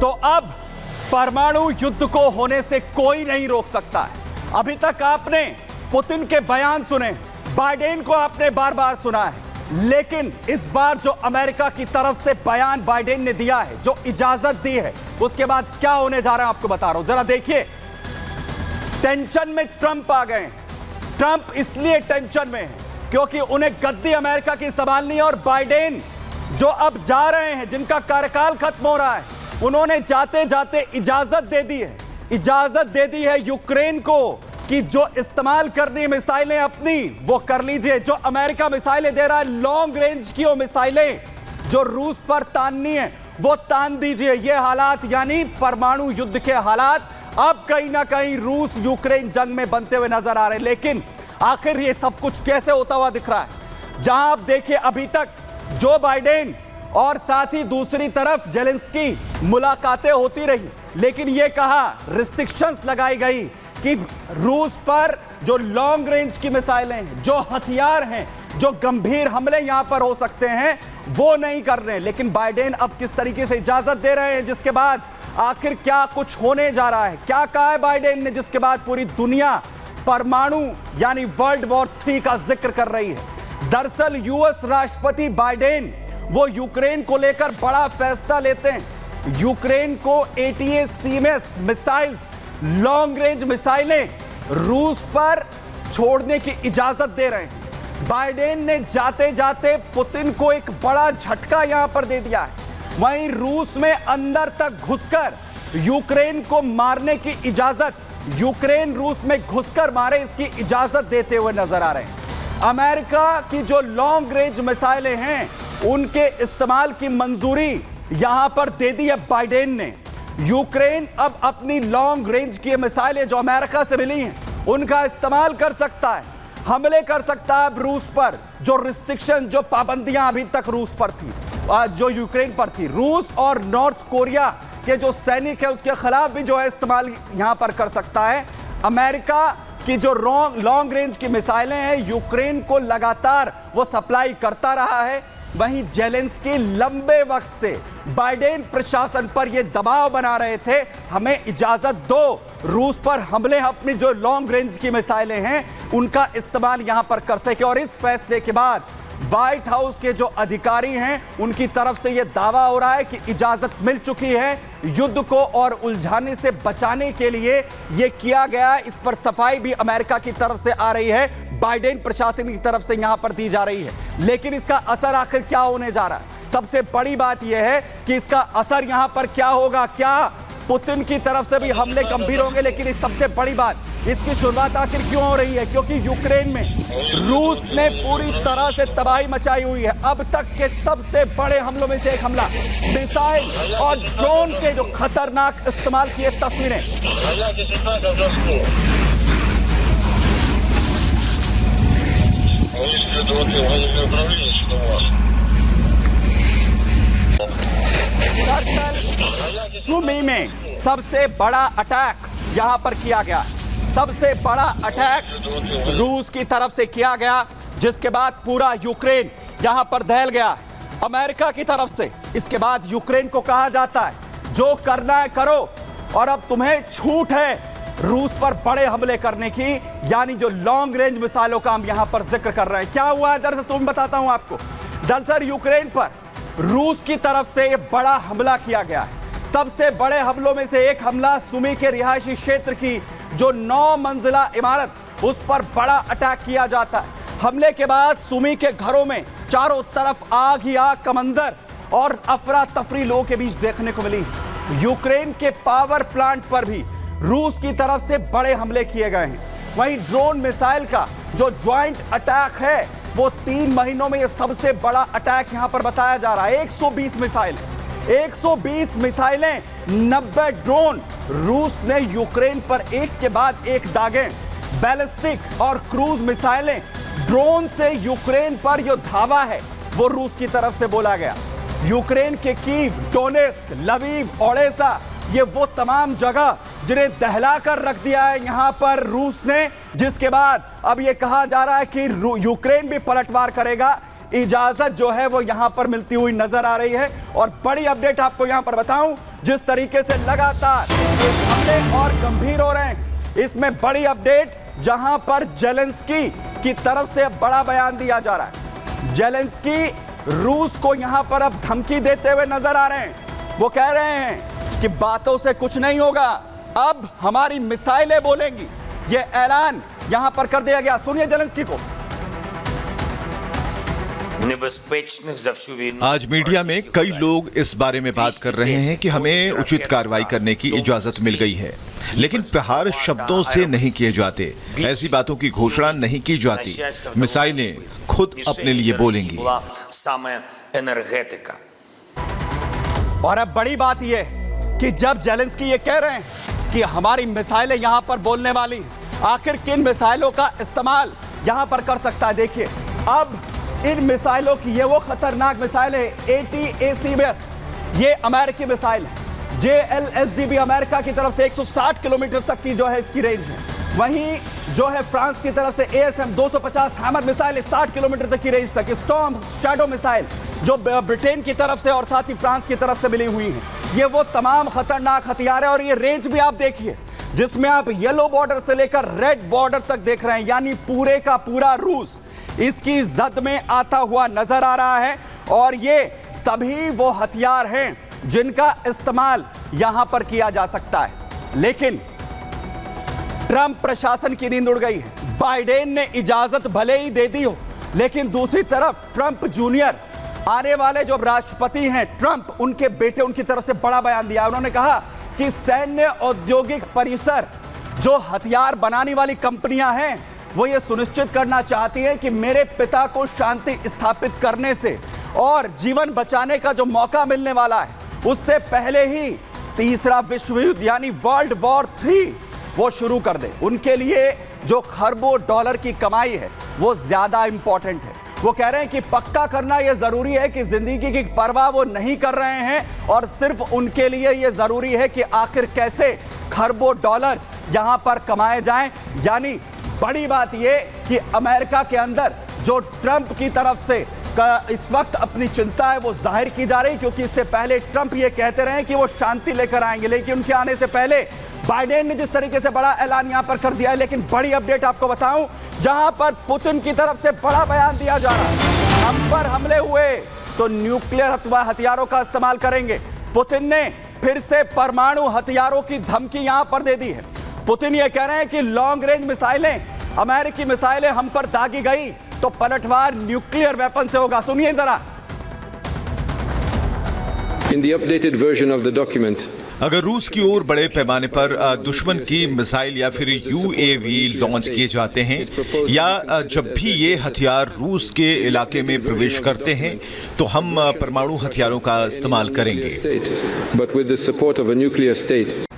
तो अब परमाणु युद्ध को होने से कोई नहीं रोक सकता है। अभी तक आपने पुतिन के बयान सुने, बाइडेन को आपने बार बार सुना है, लेकिन इस बार जो अमेरिका की तरफ से बयान बाइडेन ने दिया है, जो इजाजत दी है, उसके बाद क्या होने जा रहा है आपको बता रहा हूं। जरा देखिए, टेंशन में ट्रंप आ गए। ट्रंप इसलिए टेंशन में है क्योंकि उन्हें गद्दी अमेरिका की संभालनी है और बाइडेन जो अब जा रहे हैं, जिनका कार्यकाल खत्म हो रहा है, उन्होंने जाते जाते इजाजत दे दी है यूक्रेन को कि जो इस्तेमाल करनी है मिसाइलें अपनी, वो कर लीजिए। जो अमेरिका मिसाइलें दे रहा है, लॉन्ग रेंज की वो मिसाइलें जो रूस पर ताननी है, वो तान दीजिए। ये हालात यानी परमाणु युद्ध के हालात अब कहीं ना कहीं रूस यूक्रेन जंग में बनते हुए नजर आ रहे हैं। लेकिन आखिर ये सब कुछ कैसे होता हुआ दिख रहा है? जहां आप देखिए, अभी तक जो बाइडेन और साथ ही दूसरी तरफ जेलेंस्की मुलाकातें होती रही, लेकिन यह कहा, रिस्ट्रिक्शंस लगाई गई कि रूस पर जो लॉन्ग रेंज की मिसाइलें, जो हथियार हैं, जो गंभीर हमले यहां पर हो सकते हैं, वो नहीं कर रहे हैं। लेकिन बाइडेन अब किस तरीके से इजाजत दे रहे हैं, जिसके बाद आखिर क्या कुछ होने जा रहा है, क्या कहा है बाइडेन ने, जिसके बाद पूरी दुनिया परमाणु यानी वर्ल्ड वॉर 3 का जिक्र कर रही है। दरअसल यूएस राष्ट्रपति बाइडेन वो यूक्रेन को लेकर बड़ा फैसला लेते हैं। यूक्रेन को ATACMS मिसाइल्स, लॉन्ग रेंज मिसाइलें रूस पर छोड़ने की इजाजत दे रहे हैं। बाइडेन ने जाते जाते पुतिन को एक बड़ा झटका यहां पर दे दिया है। वहीं रूस में अंदर तक घुसकर यूक्रेन को मारने की इजाजत, यूक्रेन रूस में घुसकर मारे, इसकी इजाजत देते हुए नजर आ रहे हैं। अमेरिका की जो लॉन्ग रेंज मिसाइलें हैं, उनके इस्तेमाल की मंजूरी यहां पर दे दी है बाइडेन ने। यूक्रेन अब अपनी लॉन्ग रेंज की मिसाइलें जो अमेरिका से मिली हैं, उनका इस्तेमाल कर सकता है, हमले कर सकता है अब रूस पर। जो रिस्ट्रिक्शन, जो पाबंदियां अभी तक रूस पर थी, जो यूक्रेन पर थी, रूस और नॉर्थ कोरिया के जो सैनिक है, उसके खिलाफ भी जो है इस्तेमाल यहां पर कर सकता है। अमेरिका की जो लॉन्ग रेंज की मिसाइलें हैं, यूक्रेन को लगातार वो सप्लाई करता रहा है। वहीं जेलेंस्की लंबे वक्त से बाइडेन प्रशासन पर ये दबाव बना रहे थे, हमें इजाजत दो, रूस पर हमले, अपनी जो लॉन्ग रेंज की मिसाइलें हैं उनका इस्तेमाल यहां पर कर सके। और इस फैसले के बाद व्हाइट हाउस के जो अधिकारी हैं, उनकी तरफ से यह दावा हो रहा है कि इजाजत मिल चुकी है। युद्ध को और उलझाने से बचाने के लिए यह किया गया। इस पर सफाई भी अमेरिका की तरफ से आ रही है, बाइडेन प्रशासन की तरफ से यहां पर दी जा रही है। लेकिन इसका असर आखिर क्या होने जा रहा है? सबसे बड़ी बात यह है कि इसका असर यहां पर क्या होगा। क्या पुतिन की तरफ से भी हमले गंभीर होंगे? लेकिन इस सबसे बड़ी बात, इसकी शुरुआत आखिर क्यों हो रही है? क्योंकि यूक्रेन में रूस ने पूरी तरह से तबाही मचाई हुई है। अब तक के सबसे बड़े हमलों में से एक हमला, मिसाइल और ड्रोन के जो खतरनाक इस्तेमाल किए तस्वीरें। सुमी में सबसे बड़ा अटैक यहां पर किया गया, सबसे बड़ा अटैक रूस की तरफ से किया गया, जिसके बाद पूरा यूक्रेन यहां पर दहल गया अमेरिका की तरफ से। इसके बाद यूक्रेन को कहा जाता है जो करना है करो, और अब तुम्हें छूट है रूस पर बड़े हमले करने की, यानी जो लॉन्ग रेंज मिसाइलों का हम यहां पर जिक्र कर रहे हैं। क्या हुआ है दरअसल मैं बताता हूं आपको। दरअसल यूक्रेन पर रूस की तरफ से यह बड़ा हमला किया गया है। सबसे बड़े हमलों में से एक हमला सुमी के रिहायशी क्षेत्र की जो 9 मंजिला इमारत, उस पर बड़ा अटैक किया जाता है। हमले के बाद सुमी के घरों में चारों तरफ आग ही आग का मंजर और अफरा तफरी लोगों के बीच देखने को मिली। यूक्रेन के पावर प्लांट पर भी रूस की तरफ से बड़े हमले किए गए हैं। वहीं ड्रोन मिसाइल का जो ज्वाइंट अटैक है, वो 3 महीनों में यह सबसे बड़ा अटैक यहां पर बताया जा रहा है। 120 मिसाइल, 120 मिसाइलें, 90 ड्रोन रूस ने यूक्रेन पर एक के बाद एक दागे। बैलिस्टिक और क्रूज मिसाइलें, ड्रोन से यूक्रेन पर जो धावा है वो रूस की तरफ से बोला गया। यूक्रेन के कीव, डोनेस्क, लवीव, ओडेसा, ये वो तमाम जगह जिन्हें दहला कर रख दिया है यहां पर रूस ने, जिसके बाद अब ये कहा जा रहा है कि यूक्रेन भी पलटवार करेगा। इजाजत जो है वो यहां पर मिलती हुई नजर आ रही है। और बड़ी अपडेट आपको यहां पर बताऊं, जिस तरीके से लगातार हमले और गंभीर हो रहे हैं, इसमें बड़ी अपडेट जहां पर जेलेंस्की की तरफ से बड़ा बयान दिया जा रहा है। जेलेंस्की रूस को यहां पर अब धमकी देते हुए नजर आ रहे हैं। वो कह रहे हैं कि बातों से कुछ नहीं होगा, अब हमारी मिसाइलें बोलेंगी। ये ऐलान यहां पर कर दिया गया। सुनिए जेलेंस्की को। आज मीडिया में कई लोग इस बारे में बात कर रहे हैं कि हमें उचित कार्रवाई करने की इजाजत मिल गई है, लेकिन प्रहार शब्दों से नहीं किए जाते, ऐसी बातों की घोषणा नहीं की जाती। मिसाइलें खुद अपने लिए बोलेंगी। और अब बड़ी बात यह कि जब जेलेंस्की ये कह रहे हैं कि हमारी मिसाइलें यहां पर बोलने वाली, आखिर किन मिसाइलों का इस्तेमाल यहां पर कर सकता है? देखिए, अब इन मिसाइलों की, ये वो खतरनाक मिसाइल है ATACMS, ये अमेरिकी मिसाइल है। JLSDB अमेरिका की तरफ से 160 किलोमीटर तक की जो है इसकी रेंज है। वहीं जो है फ्रांस की तरफ से ASM 250 हैमर मिसाइल 60 किलोमीटर तक की रेंज तक। स्टॉर्म शैडो मिसाइल जो ब्रिटेन की तरफ से और साथ ही फ्रांस की तरफ से मिली हुई है। ये वो तमाम खतरनाक हथियार है। और ये रेंज भी आप देखिए, जिसमें आप येलो बॉर्डर से लेकर रेड बॉर्डर तक देख रहे हैं, यानी पूरे का पूरा रूस इसकी जद में आता हुआ नजर आ रहा है। और ये सभी वो हथियार हैं जिनका इस्तेमाल यहां पर किया जा सकता है। लेकिन ट्रंप प्रशासन की नींद उड़ गई है। बाइडेन ने इजाजत भले ही दे दी हो, लेकिन दूसरी तरफ ट्रंप जूनियर, आने वाले जो राष्ट्रपति हैं ट्रंप, उनके बेटे, उनकी तरफ से बड़ा बयान दिया। उन्होंने कहा कि सैन्य औद्योगिक परिसर, जो हथियार बनाने वाली कंपनियां हैं, वो ये सुनिश्चित करना चाहती है कि मेरे पिता को शांति स्थापित करने से और जीवन बचाने का जो मौका मिलने वाला है, उससे पहले ही तीसरा विश्व युद्ध यानी वर्ल्ड वॉर 3 वो शुरू कर दे। उनके लिए जो खरबों डॉलर की कमाई है वो ज्यादा इंपॉर्टेंट है। वो कह रहे हैं कि पक्का करना यह जरूरी है कि जिंदगी की परवाह वो नहीं कर रहे हैं, और सिर्फ उनके लिए यह जरूरी है कि आखिर कैसे खरबों डॉलर्स यहां पर कमाए जाएं। यानी बड़ी बात यह कि अमेरिका के अंदर जो ट्रंप की तरफ से इस वक्त अपनी चिंता है वो जाहिर की जा रही, क्योंकि इससे पहले ट्रंप ये कहते रहे कि वो शांति लेकर आएंगे, लेकिन उनके आने से पहले बाइडेन ने जिस तरीके से बड़ा ऐलान यहां पर कर दिया है। लेकिन बड़ी अपडेट आपको बताऊं, जहां पर पुतिन की तरफ से बड़ा बयान दिया जा रहा है, हम पर हमले हुए तो न्यूक्लियर हथियारों का इस्तेमाल करेंगे। पुतिन ने फिर से परमाणु हथियारों की धमकी यहां पर दे दी है। पुतिन ये कह रहे हैं कि लॉन्ग रेंज मिसाइलें, अमेरिकी मिसाइलें हम पर दागी गई तो पलटवार न्यूक्लियर वेपन से होगा। सुनिए जरा। In the updated version of the document, अगर रूस की ओर बड़े पैमाने पर दुश्मन की मिसाइल या फिर UAV लॉन्च किए जाते हैं, या जब भी ये हथियार रूस के इलाके में प्रवेश करते हैं, तो हम परमाणु हथियारों का इस्तेमाल करेंगे। but with the support of a nuclear state.